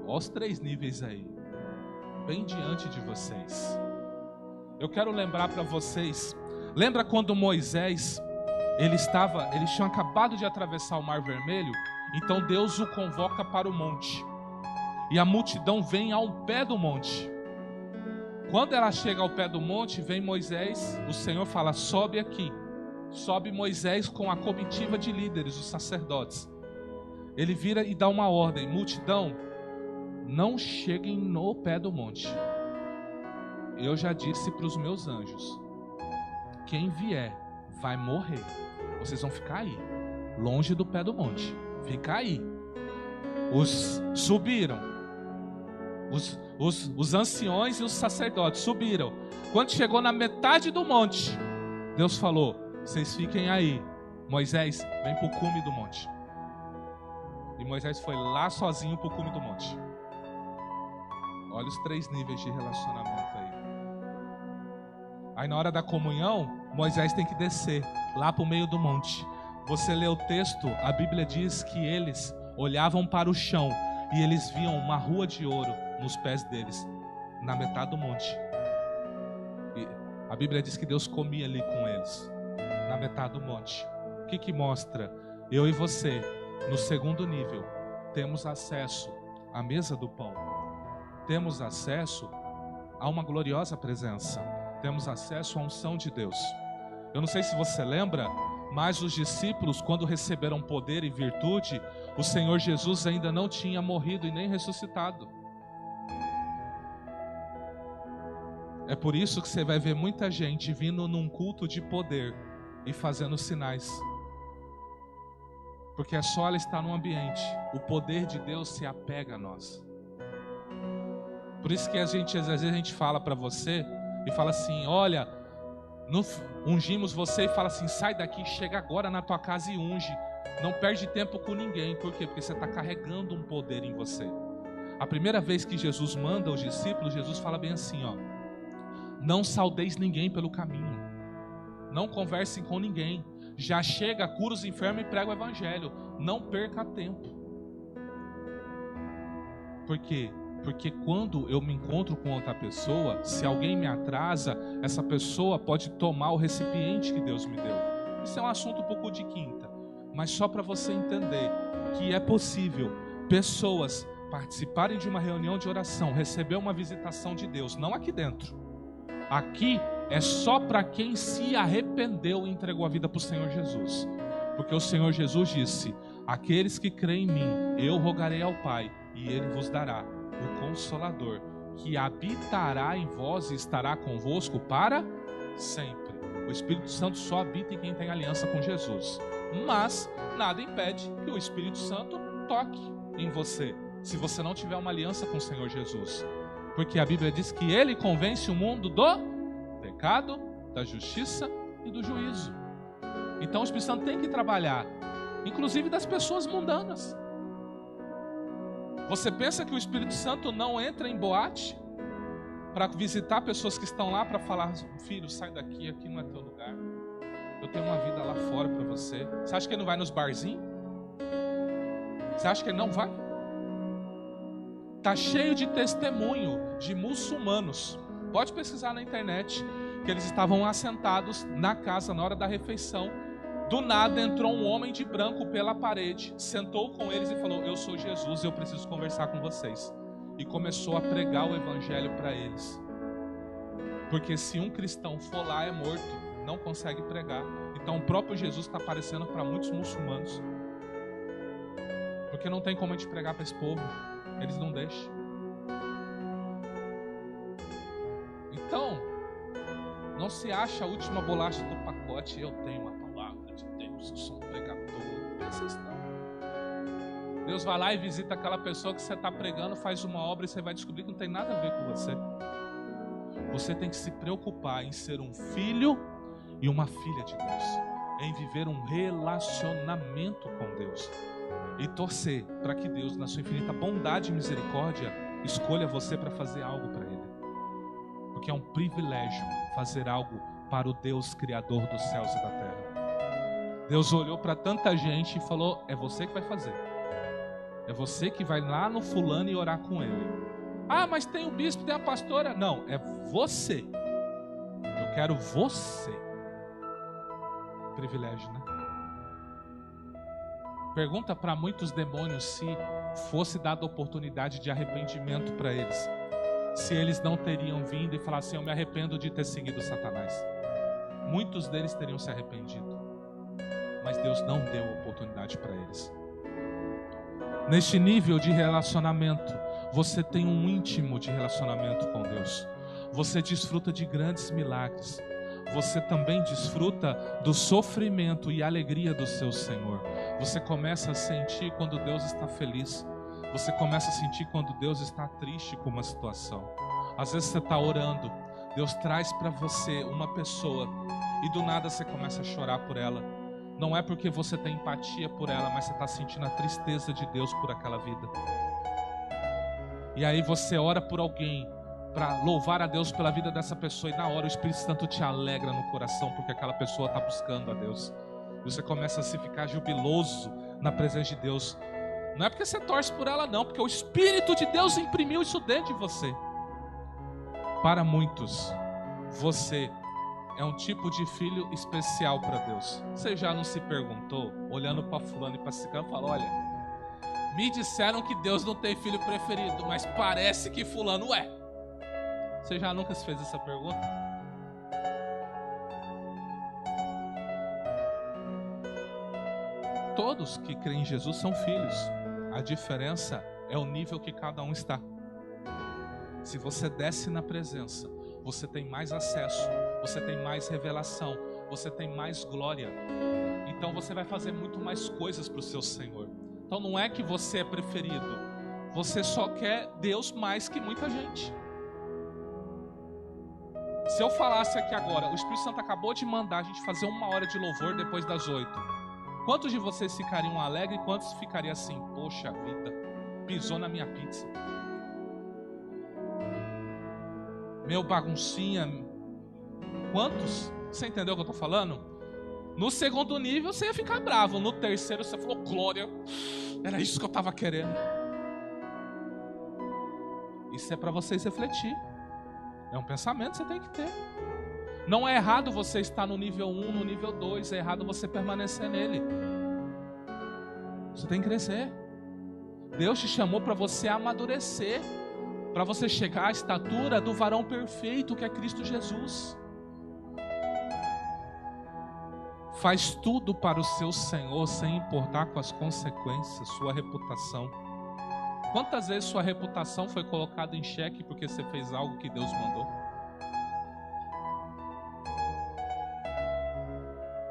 Olha os 3 níveis aí, bem diante de vocês. Eu quero lembrar para vocês. Lembra quando Moisés, eles tinham acabado de atravessar o Mar Vermelho? Então Deus o convoca para o monte. E a multidão vem ao pé do monte. Quando ela chega ao pé do monte, vem Moisés, o Senhor fala: sobe aqui. Sobe Moisés com a comitiva de líderes, os sacerdotes. Ele vira e dá uma ordem: multidão, não cheguem no pé do monte. Eu já disse para os meus anjos: quem vier vai morrer. Vocês vão ficar aí, longe do pé do monte. Fica aí. Subiram. Os anciões e os sacerdotes subiram. Quando chegou na metade do monte, Deus falou: vocês fiquem aí. Moisés, vem para o cume do monte. E Moisés foi lá sozinho para o cume do monte. Olha os 3 níveis de relacionamento aí. Aí na hora da comunhão, Moisés tem que descer lá para o meio do monte. Você lê o texto, a Bíblia diz que eles olhavam para o chão e eles viam uma rua de ouro nos pés deles, na metade do monte. E a Bíblia diz que Deus comia ali com eles, na metade do monte. O que mostra? Eu e você, no segundo nível, temos acesso à mesa do pão. Temos acesso a uma gloriosa presença. Temos acesso à unção de Deus. Eu não sei se você lembra, mas os discípulos, quando receberam poder e virtude, o Senhor Jesus ainda não tinha morrido e nem ressuscitado. É por isso que você vai ver muita gente vindo num culto de poder e fazendo sinais. Porque é só ela estar no ambiente. O poder de Deus se apega a nós. Por isso que às vezes a gente fala para você e fala assim: olha, ungimos você, e fala assim: sai daqui, chega agora na tua casa e unge. Não perde tempo com ninguém. Por quê? Porque você está carregando um poder em você. A primeira vez que Jesus manda os discípulos, Jesus fala bem assim, ó: não saudeis ninguém pelo caminho. Não conversem com ninguém. Já chega, cura os enfermos e prega o evangelho. Não perca tempo. Por quê? Porque quando eu me encontro com outra pessoa, se alguém me atrasa, essa pessoa pode tomar o recipiente que Deus me deu. Isso é um assunto um pouco de quinta, mas só para você entender que é possível pessoas participarem de uma reunião de oração, receber uma visitação de Deus, não aqui dentro. Aqui é só para quem se arrependeu e entregou a vida para o Senhor Jesus. Porque o Senhor Jesus disse: aqueles que creem em mim, eu rogarei ao Pai, e Ele vos dará o Consolador, que habitará em vós e estará convosco para sempre. O Espírito Santo só habita em quem tem aliança com Jesus. Mas nada impede que o Espírito Santo toque em você, se você não tiver uma aliança com o Senhor Jesus. Porque a Bíblia diz que Ele convence o mundo do pecado, da justiça e do juízo. Então o Espírito Santo tem que trabalhar, inclusive das pessoas mundanas. Você pensa que o Espírito Santo não entra em boate para visitar pessoas que estão lá, para falar: filho, sai daqui, aqui não é teu lugar. eu tenho uma vida lá fora para você. Você acha que ele não vai nos barzinhos? Você acha que ele não vai? Está cheio de testemunho de muçulmanos. Pode pesquisar na internet. Que eles estavam assentados na casa na hora da refeição. Do nada entrou um homem de branco pela parede. Sentou com eles e falou: eu sou Jesus, eu preciso conversar com vocês. E começou a pregar o evangelho para eles. Porque se um cristão for lá é morto, não consegue pregar. Então o próprio Jesus está aparecendo para muitos muçulmanos. Porque não tem como a gente pregar para esse povo. Eles não deixam. Então, não se acha a última bolacha do pacote. Eu tenho uma palavra de Deus, eu sou um pregador. Não pensa isso não. Deus vai lá e visita aquela pessoa que você está pregando, faz uma obra e você vai descobrir que não tem nada a ver com você. Você tem que se preocupar em ser um filho e uma filha de Deus. Em viver um relacionamento com Deus. E torcer para que Deus, na sua infinita bondade e misericórdia, escolha você para fazer algo para Ele. Porque é um privilégio fazer algo para o Deus Criador dos céus e da terra. Deus olhou para tanta gente e falou: é você que vai fazer. É você que vai lá no fulano e orar com ele. Ah, mas tem o bispo, tem a pastora. Não, é você. Eu quero você. Privilégio, né? Pergunta para muitos demônios se fosse dada oportunidade de arrependimento para eles. Se eles não teriam vindo e falado assim: eu me arrependo de ter seguido Satanás. Muitos deles teriam se arrependido. Mas Deus não deu oportunidade para eles. Neste nível de relacionamento, você tem um íntimo de relacionamento com Deus. Você desfruta de grandes milagres. Você também desfruta do sofrimento e alegria do seu Senhor. Você começa a sentir quando Deus está feliz. Você começa a sentir quando Deus está triste com uma situação. Às vezes você está orando, Deus traz para você uma pessoa e do nada você começa a chorar por ela. Não é porque você tem empatia por ela, mas você está sentindo a tristeza de Deus por aquela vida. E aí você ora por alguém para louvar a Deus pela vida dessa pessoa, e na hora o Espírito Santo te alegra no coração porque aquela pessoa está buscando a Deus. E você começa a se ficar jubiloso na presença de Deus. Não é porque você torce por ela não, porque o Espírito de Deus imprimiu isso dentro de você. Para muitos, você é um tipo de filho especial para Deus. Você já não se perguntou, olhando para fulano e para ciclano, falou: olha, me disseram que Deus não tem filho preferido, mas parece que fulano é. Você já nunca se fez essa pergunta? Todos que creem em Jesus são filhos. A diferença é o nível que cada um está. Se você desce na presença, você tem mais acesso, você tem mais revelação, você tem mais glória. Então você vai fazer muito mais coisas para o seu Senhor. Então não é que você é preferido, você só quer Deus mais que muita gente. Se eu falasse aqui agora, o Espírito Santo acabou de mandar a gente fazer 1 hora de louvor depois das 8. Quantos de vocês ficariam alegres e quantos ficariam assim: poxa vida, pisou na minha pizza? Meu baguncinha. Quantos? Você entendeu o que eu estou falando? No segundo nível você ia ficar bravo. No terceiro você falou: glória, era isso que eu estava querendo. Isso é para vocês refletir. É um pensamento que você tem que ter. Não é errado você estar no nível 1, no nível 2. É errado você permanecer nele. Você tem que crescer. Deus te chamou para você amadurecer, para você chegar à estatura do varão perfeito que é Cristo Jesus. Faz tudo para o seu Senhor sem importar com as consequências, sua reputação. Quantas vezes sua reputação foi colocada em xeque porque você fez algo que Deus mandou?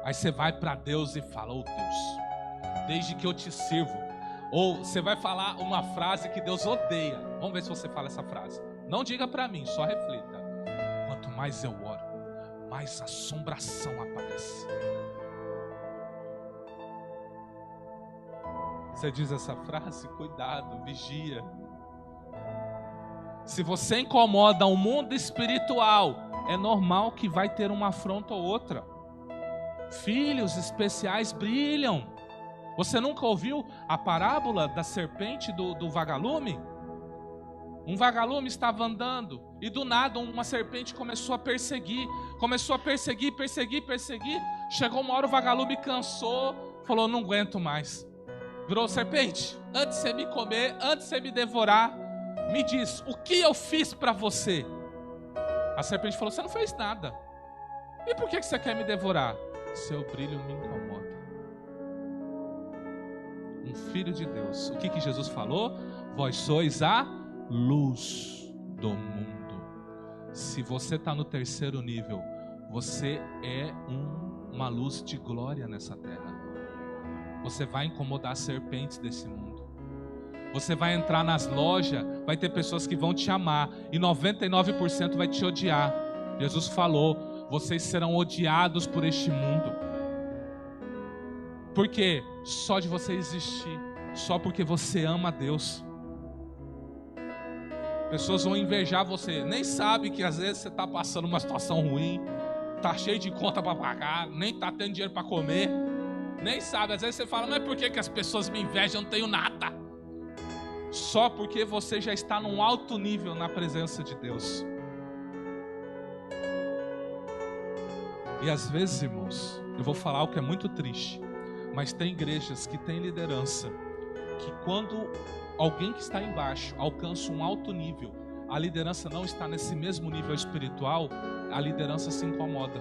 Aí você vai para Deus e fala: oh Deus, desde que eu te sirvo. Ou você vai falar uma frase que Deus odeia. Vamos ver se você fala essa frase. Não diga para mim, só reflita. Quanto mais eu oro, mais assombração aparece. Você diz essa frase, cuidado, vigia. Se você incomoda o mundo espiritual, é normal que vai ter uma afronta ou outra. Filhos especiais brilham. Você nunca ouviu a parábola da serpente do vagalume? Um vagalume estava andando e do nada uma serpente começou a perseguir. Perseguir. Chegou uma hora, o vagalume cansou, falou: não aguento mais. Virou: serpente, antes de você me comer, antes de você me devorar, me diz, o que eu fiz para você? A serpente falou: você não fez nada. E por que você quer me devorar? Seu brilho me incomoda. Um filho de Deus. O que Jesus falou? Vós sois a luz do mundo. Se você está no terceiro nível, você é uma luz de glória nessa terra. Você vai incomodar as serpentes desse mundo. Você vai entrar nas lojas, vai ter pessoas que vão te amar e 99% vai te odiar. Jesus falou: vocês serão odiados por este mundo. Por quê? Só de você existir, só porque você ama a Deus. Pessoas vão invejar você, nem sabe que às vezes você está passando uma situação ruim, está cheio de conta para pagar, nem está tendo dinheiro para comer, nem sabe. Às vezes você fala: mas por que as pessoas me invejam? Eu não tenho nada. Só porque você já está num alto nível na presença de Deus. E às vezes, irmãos, eu vou falar algo que é muito triste, mas tem igrejas que têm liderança, que quando alguém que está embaixo alcança um alto nível, a liderança não está nesse mesmo nível espiritual, a liderança se incomoda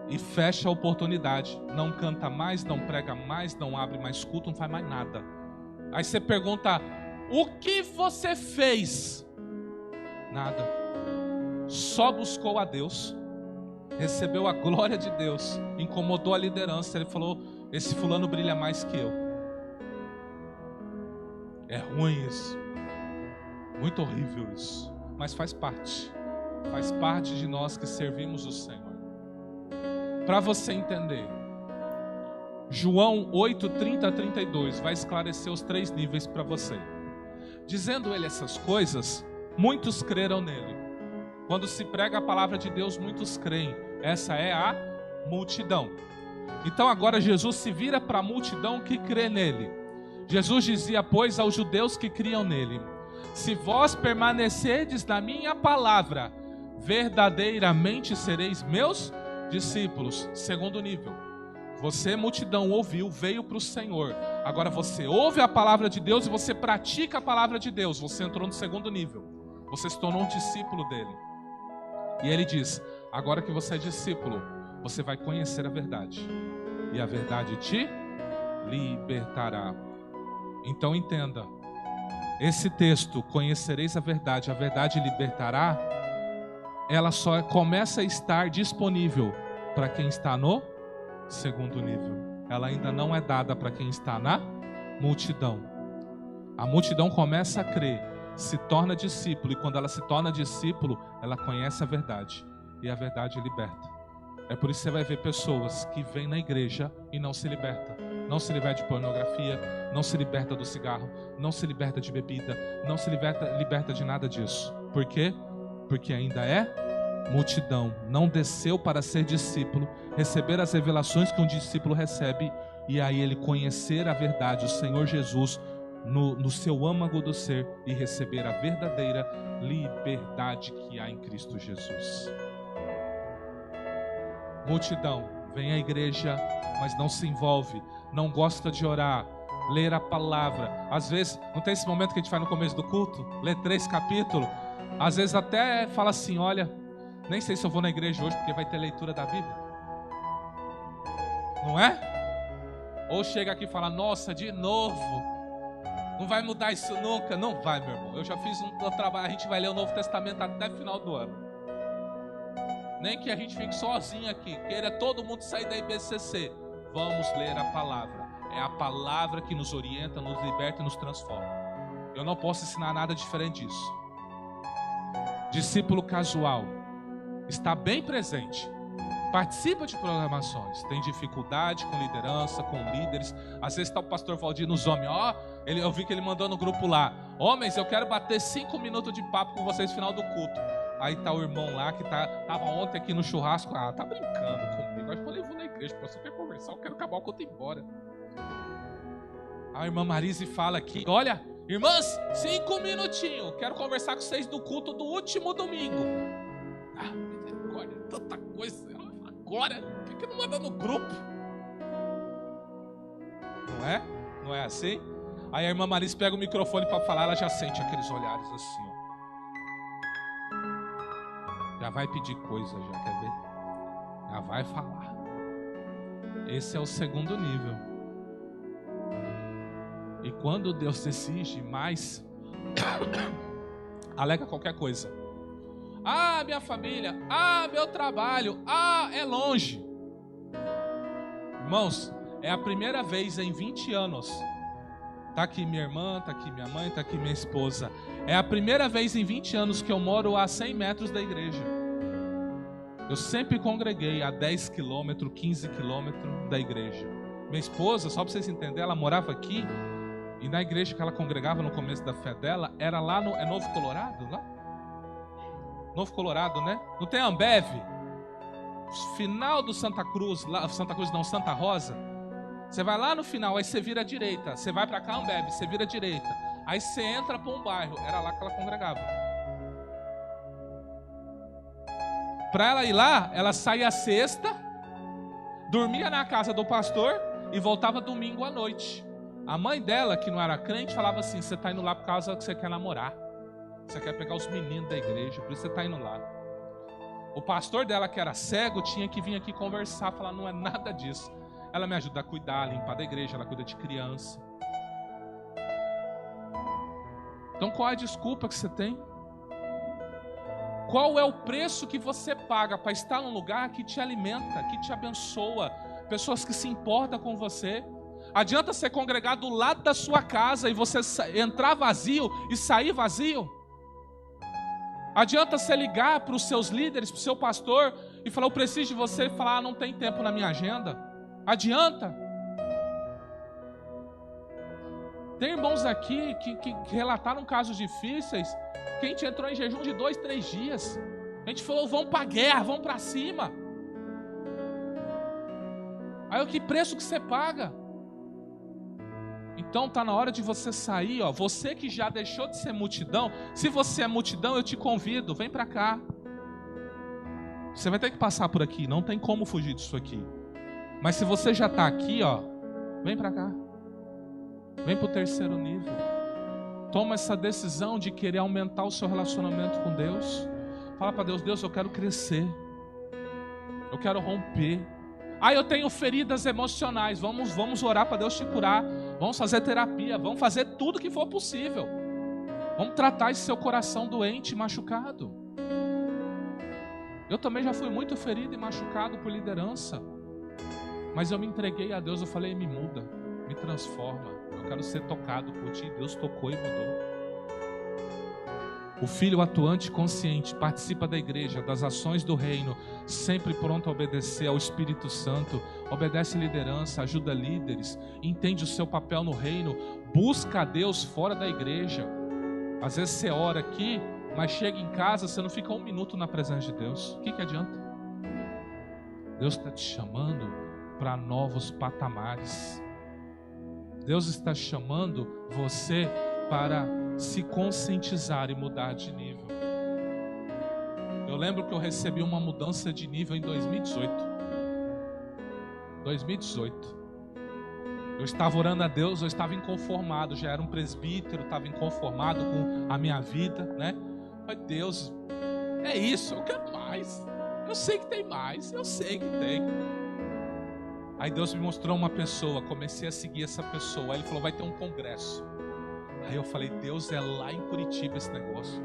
e fecha a oportunidade. Não canta mais, não prega mais, não abre mais culto, não faz mais nada. Aí você pergunta: o que você fez? Nada. Só buscou a Deus, recebeu a glória de Deus, incomodou a liderança. Ele falou: esse fulano brilha mais que eu. É ruim isso, muito horrível isso, mas faz parte de nós que servimos o Senhor. Para você entender, João 8, 30 a 32 vai esclarecer os 3 níveis para você. Dizendo ele essas coisas, muitos creram nele. Quando se prega a palavra de Deus, muitos creem. Essa é a multidão. Então agora Jesus se vira para a multidão que crê nele. Jesus dizia, pois, aos judeus que criam nele: se vós permanecerdes na minha palavra, verdadeiramente sereis meus discípulos. Segundo nível. Você, multidão, ouviu, veio para o Senhor. Agora você ouve a palavra de Deus e você pratica a palavra de Deus. Você entrou no segundo nível. Você se tornou um discípulo dele. E ele diz: agora que você é discípulo, você vai conhecer a verdade. E a verdade te libertará. Então entenda. Esse texto, conhecereis a verdade libertará, ela só começa a estar disponível para quem está no segundo nível. Ela ainda não é dada para quem está na multidão. A multidão começa a crer, se torna discípulo, e quando ela se torna discípulo, ela conhece a verdade, e a verdade liberta. É por isso que você vai ver pessoas que vêm na igreja e não se libertam. Não se liberta de pornografia, não se liberta do cigarro, não se liberta de bebida, não se liberta de nada disso. Por quê? Porque ainda é multidão, não desceu para ser discípulo, receber as revelações que um discípulo recebe, e aí ele conhecer a verdade, o Senhor Jesus, no seu âmago do ser, e receber a verdadeira liberdade que há em Cristo Jesus. Multidão, vem à igreja, mas não se envolve, não gosta de orar, ler a palavra. Às vezes, não tem esse momento que a gente faz no começo do culto, lê 3 capítulos, às vezes até fala assim: olha, nem sei se eu vou na igreja hoje porque vai ter leitura da Bíblia. Não é? Ou chega aqui e fala: nossa, de novo, não vai mudar isso nunca. Não vai, meu irmão. Eu já fiz um trabalho, a gente vai ler o Novo Testamento até o final do ano. Nem que a gente fique sozinho aqui, queira todo mundo sair da IBCC. Vamos ler a palavra. É a palavra que nos orienta, nos liberta e nos transforma. Eu não posso ensinar nada diferente disso. Discípulo casual está bem presente, participa de programações, tem dificuldade com liderança, com líderes. Às vezes está o pastor Valdir nos homens, eu vi que ele mandou no grupo lá: homens, eu quero bater 5 minutos de papo com vocês no final do culto. Aí tá o irmão lá que tava ontem aqui no churrasco. Ah, tá brincando comigo. Acho que eu vou na igreja. Você quer conversar? Eu quero acabar o culto e ir embora. A irmã Marise fala aqui: olha, irmãs, 5 minutinhos. Quero conversar com vocês do culto do último domingo. Ah, misericórdia, tanta coisa. Agora, por que não manda no grupo? Não é? Não é assim? Aí a irmã Marise pega o microfone para falar, ela já sente aqueles olhares assim, ó. Já vai pedir coisa, já quer ver? Já vai falar. Esse é o segundo nível. E quando Deus exige mais, alega qualquer coisa. Ah, minha família. Ah, meu trabalho. Ah, é longe. Irmãos, é a primeira vez em 20 anos. Tá aqui minha irmã, tá aqui minha mãe, tá aqui minha esposa. É a primeira vez em 20 anos que eu moro a 100 metros da igreja. Eu sempre congreguei a 10 quilômetros, 15 quilômetros da igreja. Minha esposa, só para vocês entenderem, ela morava aqui. E na igreja que ela congregava no começo da fé dela, era lá no... É Novo Colorado? Lá? Novo Colorado, né? Não tem Ambev? Final do Santa Cruz, lá, Santa Cruz não, Santa Rosa. Você vai lá no final, aí você vira à direita. Você vai para cá, Ambev, você vira à direita. Aí você entra para um bairro. Era lá que ela congregava. Para ela ir lá, ela saía sexta, dormia na casa do pastor e voltava domingo à noite. A mãe dela, que não era crente, falava assim: você está indo lá por causa que você quer namorar. Você quer pegar os meninos da igreja, por isso você está indo lá. O pastor dela, que era cego, tinha que vir aqui conversar, falar: não é nada disso. Ela me ajuda a cuidar, a limpar da igreja, ela cuida de criança. Então qual é a desculpa que você tem? Qual é o preço que você paga para estar num lugar que te alimenta, que te abençoa, pessoas que se importam com você? Adianta você congregar do lado da sua casa e você entrar vazio e sair vazio? Adianta você ligar para os seus líderes, para o seu pastor e falar: eu preciso de você, e falar: ah, não tem tempo na minha agenda? Adianta? Tem irmãos aqui que relataram casos difíceis, que a gente entrou em jejum de 2, 3 dias. A gente falou: vamos para a guerra, vamos para cima. Aí o que preço que você paga? Então está na hora de você sair, ó. Você que já deixou de ser multidão, se você é multidão, eu te convido, vem para cá. Você vai ter que passar por aqui, não tem como fugir disso aqui. Mas se você já está aqui, ó, vem para cá. Vem para o terceiro nível. Toma essa decisão de querer aumentar o seu relacionamento com Deus. Fala para Deus: Deus, eu quero crescer. Eu quero romper. Ah, eu tenho feridas emocionais. Vamos orar para Deus te curar. Vamos fazer terapia. Vamos fazer tudo que for possível. Vamos tratar esse seu coração doente e machucado. Eu também já fui muito ferido e machucado por liderança. Mas eu me entreguei a Deus. Eu falei: me muda, me transforma. Eu quero ser tocado por ti. Deus tocou e mudou. O filho atuante e consciente participa da igreja, das ações do reino, sempre pronto a obedecer ao Espírito Santo, obedece liderança, ajuda líderes, entende o seu papel no reino, busca a Deus fora da igreja. Às vezes você ora aqui, mas chega em casa, você não fica 1 minuto na presença de Deus. O que adianta? Deus está te chamando para novos patamares. Deus está chamando você para se conscientizar e mudar de nível. Eu lembro que eu recebi uma mudança de nível em 2018. 2018. Eu estava orando a Deus, eu estava inconformado, já era um presbítero, estava inconformado com a minha vida, né? Mas Deus, é isso, eu quero mais. Eu sei que tem mais, eu sei que tem. Aí Deus me mostrou uma pessoa, comecei a seguir essa pessoa. Aí Ele falou: vai ter um congresso. Aí eu falei: Deus, é lá em Curitiba esse negócio.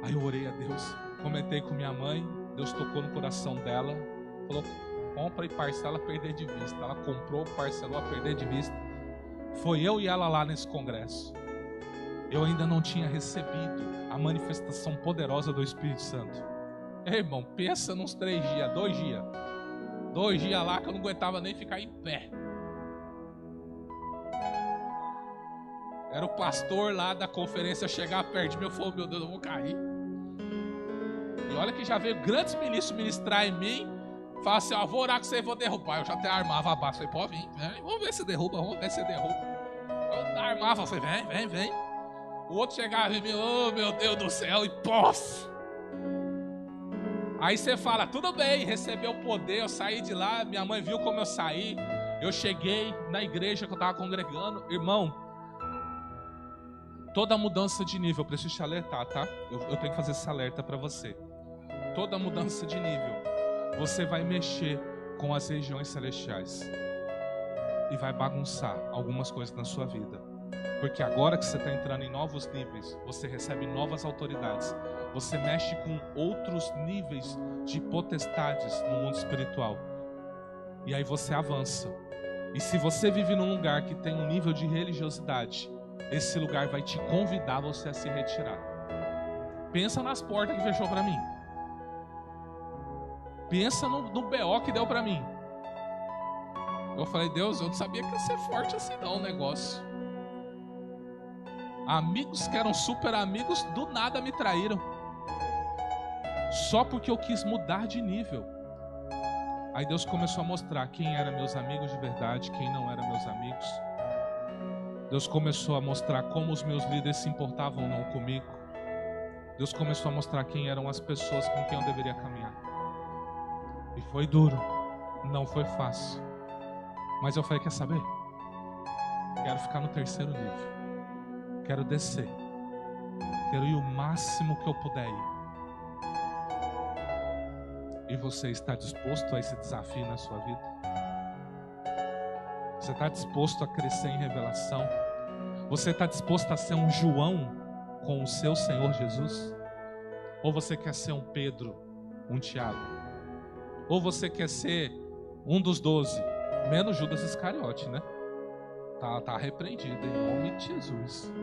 Aí eu orei a Deus, comentei com minha mãe, Deus tocou no coração dela, falou: compra e parcela a perder de vista. Ela comprou, parcelou a perder de vista. Foi eu e ela lá nesse congresso. Eu ainda não tinha recebido a manifestação poderosa do Espírito Santo. Ei, irmão, pensa nos 3 dias, 2 dias. 2 dias lá que eu não aguentava nem ficar em pé. Era o pastor lá da conferência chegar perto de mim. Eu falei, meu Deus, eu vou cair. E olha que já veio grandes ministros ministrar em mim. Fala assim, ó, vou orar com você e vou derrubar. Eu já até armava a base. Falei, pode vir, vem, vamos ver se derruba, vamos ver se derruba. Eu armava, falei, vem. O outro chegava em mim, oh meu Deus do céu, e posse. Aí você fala, tudo bem, recebeu o poder, eu saí de lá, minha mãe viu como eu saí. Eu cheguei na igreja que eu estava congregando. Irmão, toda mudança de nível, eu preciso te alertar, tá? Eu tenho que fazer esse alerta para você. Toda mudança de nível, você vai mexer com as regiões celestiais e vai bagunçar algumas coisas na sua vida. Porque agora que você está entrando em novos níveis, você recebe novas autoridades. Você mexe com outros níveis de potestades no mundo espiritual. E aí você avança. E se você vive num lugar que tem um nível de religiosidade, esse lugar vai te convidar você a se retirar. Pensa nas portas que fechou para mim. Pensa no BO que deu para mim. Eu falei, Deus, eu não sabia que ia ser forte assim não o negócio. Amigos que eram super amigos, do nada me traíram. Só porque eu quis mudar de nível. Aí Deus começou a mostrar quem eram meus amigos de verdade, quem não eram meus amigos. Deus começou a mostrar como os meus líderes se importavam ou não comigo. Deus começou a mostrar quem eram as pessoas com quem eu deveria caminhar. E foi duro, não foi fácil. Mas eu falei, quer saber? Quero ficar no terceiro nível. Quero descer. Quero ir o máximo que eu puder ir. E você está disposto a esse desafio na sua vida? Você está disposto a crescer em revelação? Você está disposto a ser um João com o seu Senhor Jesus? Ou você quer ser um Pedro, um Tiago? Ou você quer ser um dos 12? Menos Judas Iscariote, né? Tá repreendido em nome de Jesus.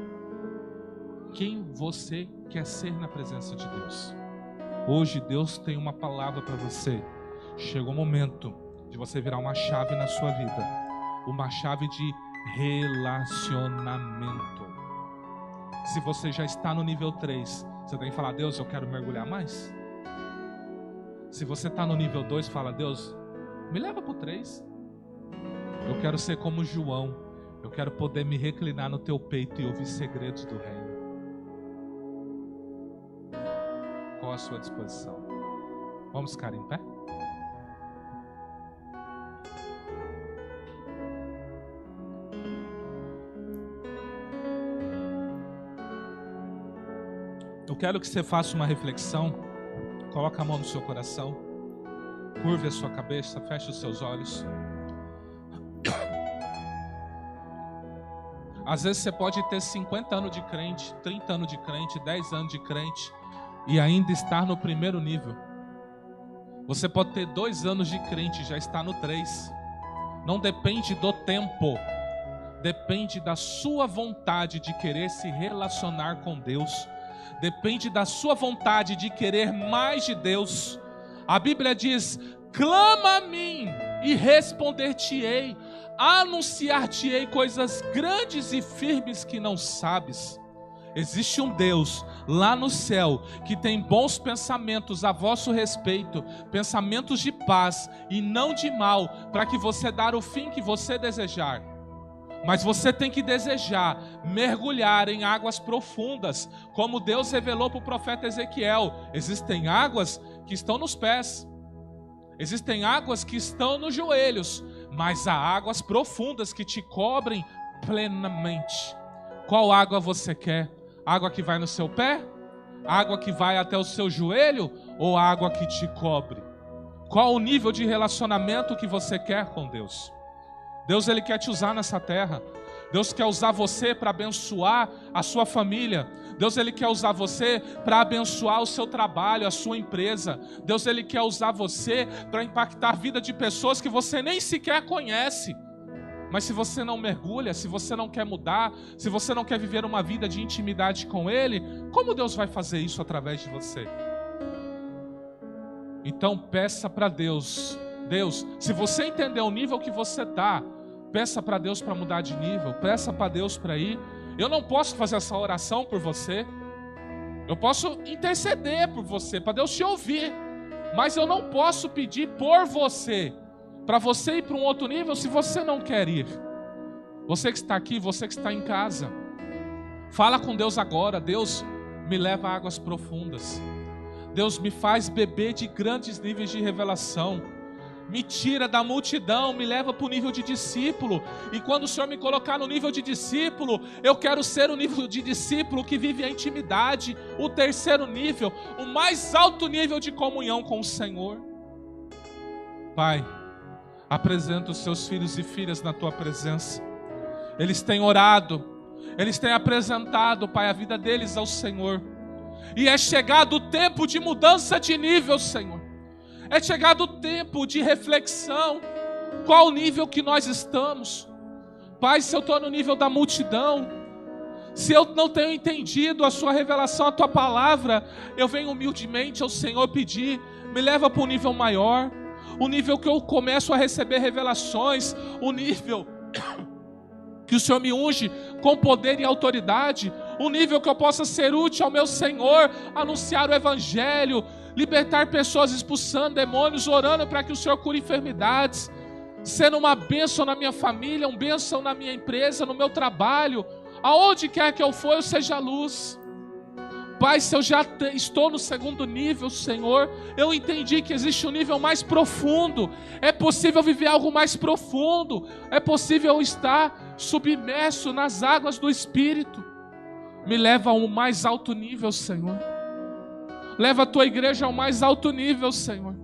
Quem você quer ser na presença de Deus? Hoje Deus tem uma palavra para você. Chegou o momento de você virar uma chave na sua vida. Uma chave de relacionamento. Se você já está no nível 3, você tem que falar, Deus, eu quero mergulhar mais. Se você está no nível 2, fala, Deus, me leva para o 3. Eu quero ser como João. Eu quero poder me reclinar no teu peito e ouvir segredos do reino. Qual a sua disposição? Vamos ficar em pé? Eu quero que você faça uma reflexão. Coloque a mão no seu coração. Curve a sua cabeça, feche os seus olhos. Às vezes você pode ter 50 anos de crente, 30 anos de crente, 10 anos de crente e ainda estar no primeiro nível. Você pode ter 2 anos de crente e já está no 3. Não depende do tempo, depende da sua vontade de querer se relacionar com Deus. Depende da sua vontade de querer mais de Deus. A Bíblia diz, clama a mim e responder-te-ei, anunciar-te-ei coisas grandes e firmes que não sabes. Existe um Deus lá no céu que tem bons pensamentos a vosso respeito, pensamentos de paz e não de mal, para que você dar o fim que você desejar. Mas você tem que desejar mergulhar em águas profundas, como Deus revelou para o profeta Ezequiel. Existem águas que estão nos pés, existem águas que estão nos joelhos, mas há águas profundas que te cobrem plenamente. Qual água você quer? Água que vai no seu pé? Água que vai até o seu joelho? Ou água que te cobre? Qual o nível de relacionamento que você quer com Deus? Deus, Ele quer te usar nessa terra. Deus quer usar você para abençoar a sua família. Deus, Ele quer usar você para abençoar o seu trabalho, a sua empresa. Deus, Ele quer usar você para impactar a vida de pessoas que você nem sequer conhece. Mas se você não mergulha, se você não quer mudar, se você não quer viver uma vida de intimidade com Ele, como Deus vai fazer isso através de você? Então peça para Deus. Deus, se você entender o nível que você está, peça para Deus para mudar de nível, peça para Deus para ir Eu não posso fazer essa oração por você. Eu posso interceder por você, para Deus te ouvir. Mas eu não posso pedir por você, para você ir para um outro nível, se você não quer ir. Você que está aqui, você que está em casa, fala com Deus agora. Deus, me leva a águas profundas. Deus, me faz beber de grandes níveis de revelação. Me tira da multidão, me leva para o nível de discípulo. E quando o Senhor me colocar no nível de discípulo, eu quero ser o nível de discípulo que vive a intimidade, o terceiro nível, o mais alto nível de comunhão com o Senhor. Pai, apresenta os seus filhos e filhas na tua presença. Eles têm orado, eles têm apresentado, Pai, a vida deles ao Senhor. E é chegado o tempo de mudança de nível, Senhor. É chegado o tempo de reflexão. Qual o nível que nós estamos? Pai, se eu estou no nível da multidão, se eu não tenho entendido a sua revelação, a tua palavra, eu venho humildemente ao Senhor pedir, me leva para um nível maior, o nível que eu começo a receber revelações, o nível que o Senhor me unge com poder e autoridade, o nível que eu possa ser útil ao meu Senhor, anunciar o Evangelho, libertar pessoas, expulsando demônios, orando para que o Senhor cure enfermidades, sendo uma bênção na minha família, uma bênção na minha empresa, no meu trabalho, aonde quer que eu for, eu seja luz. Pai, se eu já estou no segundo nível, Senhor, eu entendi que existe um nível mais profundo. É possível viver algo mais profundo. É possível estar submerso nas águas do Espírito. Me leva a um mais alto nível, Senhor. Leva a tua igreja ao mais alto nível, Senhor.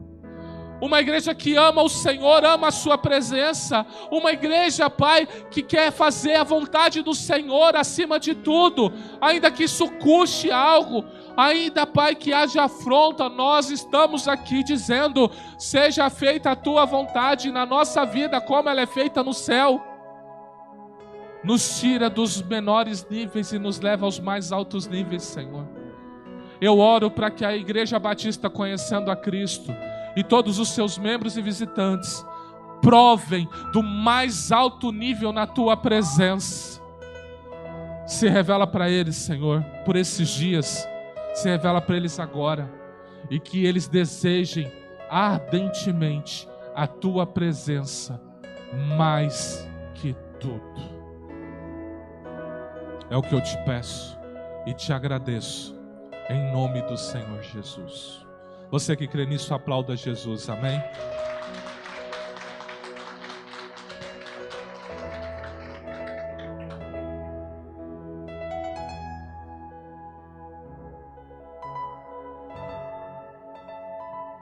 Uma igreja que ama o Senhor, ama a sua presença. Uma igreja, Pai, que quer fazer a vontade do Senhor acima de tudo. Ainda que isso custe algo, ainda, Pai, que haja afronta, nós estamos aqui dizendo: seja feita a tua vontade na nossa vida, como ela é feita no céu. Nos tira dos menores níveis e nos leva aos mais altos níveis, Senhor. Eu oro para que a Igreja Batista, conhecendo a Cristo, e todos os seus membros e visitantes provem do mais alto nível na tua presença. Se revela para eles, Senhor, por esses dias. Se revela para eles agora. E que eles desejem ardentemente a tua presença mais que tudo. É o que eu te peço e te agradeço, em nome do Senhor Jesus. Você que crê nisso, aplauda Jesus, amém?